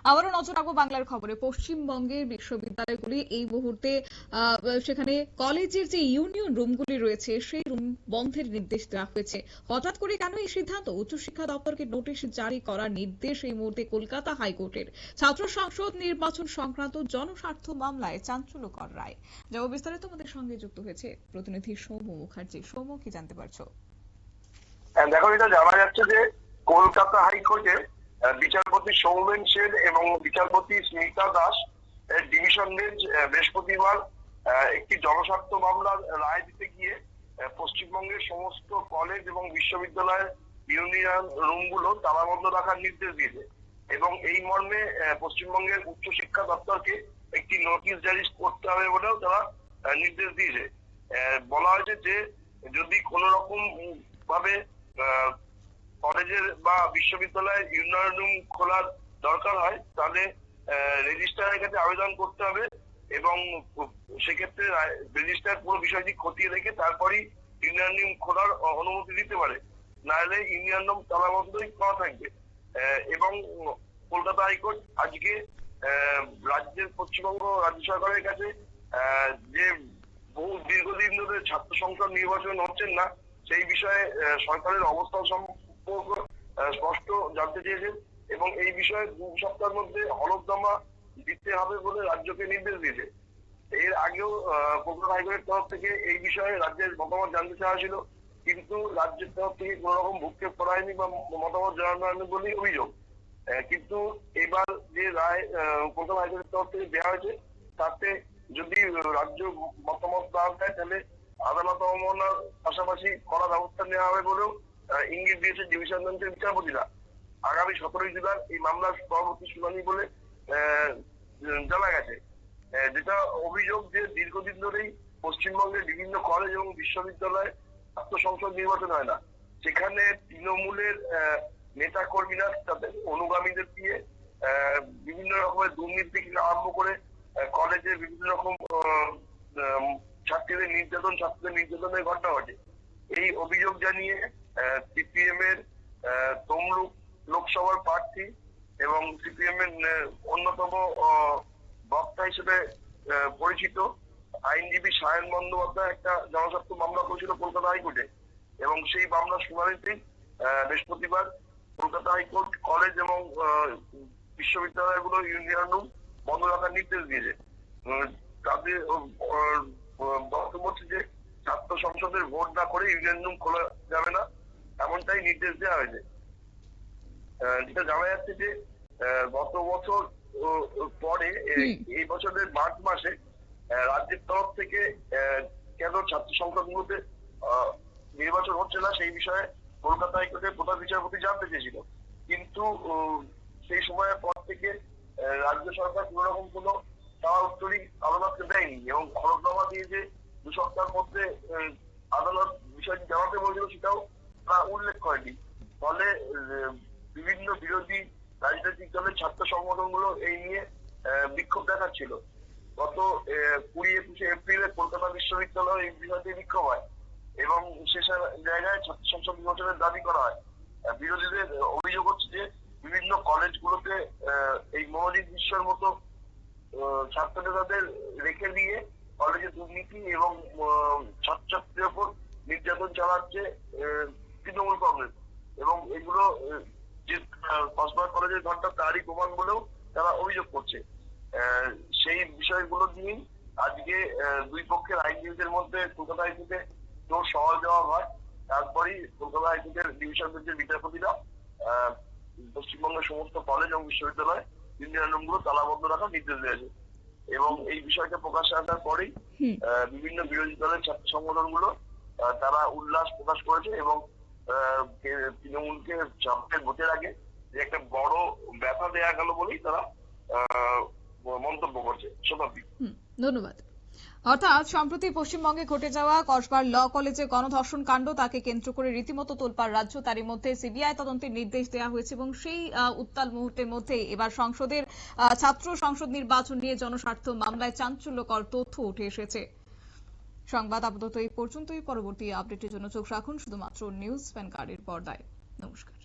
আবারও নজর রাখবো বাংলার খবরে। পশ্চিমবঙ্গের বিশ্ববিদ্যালয়গুলি এই মুহূর্তে সেখানে কলেজের যে ইউনিয়ন রুমগুলি রয়েছে সেই রুম বন্ধের নির্দেশ দেওয়া হয়েছে। হঠাৎ করে কেন এই সিদ্ধান্ত? উচ্চশিক্ষা দপ্তরকে নোটিশ জারি করার নির্দেশ এই মুহূর্তে কলকাতা হাইকোর্টের। ছাত্র সংসদ নির্বাচন সংক্রান্ত জনস্বার্থ মামলায় চাঞ্চল্যকর রায়। যা বিস্তারিত আমাদের সঙ্গে যুক্ত হয়েছে প্রতিনিধি সৌম্য মুখার্জি। সৌম্য, কি জানতে পারছো? দেখো, এটা জানা যাচ্ছে যে কলকাতা হাইকোর্টে বিচারপতি সৌমেন সেন এবং বিচারপতি স্মিতা দাস ডিভিশন বেঞ্চ বৃহস্পতিবার একটি জনস্বার্থ মামলার রায় দিতে গিয়ে পশ্চিমবঙ্গের সমস্ত কলেজ এবং বিশ্ববিদ্যালয়ের ইউনিয়ন রুমগুলো তালাবন্ধ রাখার নির্দেশ দিয়েছে এবং এই মর্মে পশ্চিমবঙ্গের উচ্চশিক্ষা দপ্তরকে একটি নোটিশ জারি করতে হবে বলেও তারা নির্দেশ দিয়েছে। বলা হয়েছে যে যদি কোন রকম ভাবে কলেজের বা বিশ্ববিদ্যালয়ের ইউনিয়ন রুম খোলার দরকার হয় তাহলে রেজিস্ট্রারের কাছে আবেদন করতে হবে এবং সেক্ষেত্রে রেজিস্ট্রার পুরো বিষয়টি খতিয়ে দেখে তারপরই ইউনিয়ন রুম খোলার অনুমতি দিতে পারে, নাহলে ইউনিয়ন রুম তালাবন্ধই করা থাকবে। এবং কলকাতা হাইকোর্ট আজকে রাজ্যের পশ্চিমবঙ্গ রাজ্য সরকারের কাছে যে বহু দীর্ঘদিন ধরে ছাত্র সংসদ নির্বাচন হচ্ছেন না সেই বিষয়ে সরকারের অবস্থান সম্পর্কে স্পষ্ট জানতে চেয়েছেন এবং এই বিষয়ে 2 সপ্তাহের মধ্যে হলফনামা দিতে হবে বলে রাজ্যকে নির্দেশ দিয়েছে। এর আগেও কলকাতা হাইকোর্টের তরফ থেকে এই বিষয়ে রাজ্যের মতামত জানতে চাওয়া ছিল, কিন্তু রাজ্যের তরফ থেকে কোন রকম ভূক্ষেপ করা হয়নি বা মতামত জানানো হয়নি বলেই অভিযোগ। কিন্তু এবার যে রায় কলকাতা হাইকোর্টের তরফ থেকে দেওয়া হয়েছে তাতে যদি রাজ্য মতামত না দেয় তাহলে আদালত অবমাননার পাশাপাশি কড়া ব্যবস্থা নেওয়া হবে বলেও ইঙ্গিত দিয়েছে ডিভিশন বেঞ্চের বিচারপতিরা। আগামী 17 জুলাই এই মামলার পরবর্তী শুনানি বলে জানা গেছে। যেটা অভিযোগ যে দীর্ঘদিন ধরেই পশ্চিমবঙ্গের বিভিন্ন কলেজ এবং বিশ্ববিদ্যালয়ে ছাত্র সংসদ নির্বাচন হয় না, সেখানে তৃণমূলের নেতা কর্মীরা তাদের অনুগামীদের দিয়ে বিভিন্ন রকমের দুর্নীতি থেকে আরম্ভ করে কলেজে বিভিন্ন রকম ছাত্রীদের নির্যাতনের ঘটনা ঘটে। এই অভিযোগ জানিয়ে সিপিএম এর তমলুক লোকসভার প্রার্থী এবং সিপিএম এর অন্যতম বক্তা হিসেবে পরিচিত আইনজীবী সায়ন বন্দ্যোপাধ্যায় একটা জনস্বার্থ মামলা করেছিল কলকাতা হাইকোর্টে এবং সেই মামলার শুনানিতেই বৃহস্পতিবার কলকাতা হাইকোর্ট কলেজ এবং বিশ্ববিদ্যালয়গুলো ইউনিয়ন রুম বন্ধ রাখার নির্দেশ দিয়েছে। তাদের বক্তব্য হচ্ছে যে ছাত্র সংসদের ভোট না করে ইউনিয়ন রুম খোলা যাবে না, এমনটাই নির্দেশ দেওয়া হয়েছে। যেটা জানা যাচ্ছে যে গত বছর পরে এই বছরের মার্চ মাসে রাজ্যের তরফ থেকে কেন ছাত্র সংসদগুলোতে নির্বাচন হচ্ছে না সেই বিষয়ে কলকাতা হাইকোর্টের প্রধান বিচারপতি জানতে চেয়েছিল, কিন্তু সেই সময়ের পর থেকে রাজ্য সরকার কোন রকম কোনো তার উত্তরই আদালতকে দেয়নি এবং হলফনামা দিয়ে যে 2 সপ্তাহের মধ্যে আদালত বিষয়টি জানাতে বলেছিল সেটাও তারা উল্লেখ করেনি। ফলে বিভিন্ন বিরোধী রাজনৈতিক দলের ছাত্র সংগঠনগুলো এই নিয়ে বিক্ষোভ দেখাচ্ছিল। গত 20-21 এপ্রিলে কলকাতা বিশ্ববিদ্যালয় এই বিষয়টি বিক্ষোভ হয় এবং সে জায়গায় ছাত্র সংসদ নির্বাচনের দাবি করা হয়। বিরোধীদের অভিযোগ হচ্ছে যে বিভিন্ন কলেজগুলোতে এই মনোজিৎ বিশ্বের মতো ছাত্র নেতাদের রেখে দিয়ে কলেজে দুর্নীতি এবং ছাত্রছাত্রীদের উপর নির্যাতন চালাচ্ছে তৃণমূল কংগ্রেস এবং এগুলো যে কসবা কলেজের ঘটনা তারই প্রমাণ বলেও তারা অভিযোগ করছে। সেই বিষয়গুলো নিয়েই আজকে 2 পক্ষের আইনজীবীদের মধ্যে কলকাতা হাইকোর্টে জোর সওয়াল জবাব হয়। তারপরেই কলকাতা হাইকোর্টের ডিভিশন বেঞ্চের বিচারপতিরা পশ্চিমবঙ্গের সমস্ত কলেজ এবং বিশ্ববিদ্যালয় ইউনিয়ন রুমগুলো তালাবন্ধ রাখার নির্দেশ দিয়েছে এবং এই বিষয়টা প্রকাশ্যে আসার পরেই বিভিন্ন বিরোধী দলের ছাত্র সংগঠনগুলো তারা উল্লাস প্রকাশ করেছে এবং তৃণমূলকে সামনের ভোটের আগে যে একটা বড় ব্যথা দেয়া গেল বলেই তারা মন্তব্য করছে। শতাব্দী, ধন্যবাদ। অর্থাৎ সম্প্রতি পশ্চিমবঙ্গে ঘটে যাওয়া কসবার ল কলেজে গণধর্ষণ কাণ্ড, তাকে কেন্দ্র করে রীতিমতো তোলপাড় রাজ্য। তারই মধ্যে সিবিআই তদন্তের নির্দেশ দেওয়া হয়েছে এবং সেই উত্তাল মুহূর্তের মধ্যে এবার সংসদের ছাত্র সংসদ নির্বাচন নিয়ে জনস্বার্থ মামলায় চাঞ্চল্যকর তথ্য উঠে এসেছে। সংবাদ আপাতত এই পর্যন্তই। পরবর্তী আপডেটের জন্য চোখ রাখুন শুধুমাত্র নিউজ ভ্যানগার্ডের পর্দায়। নমস্কার।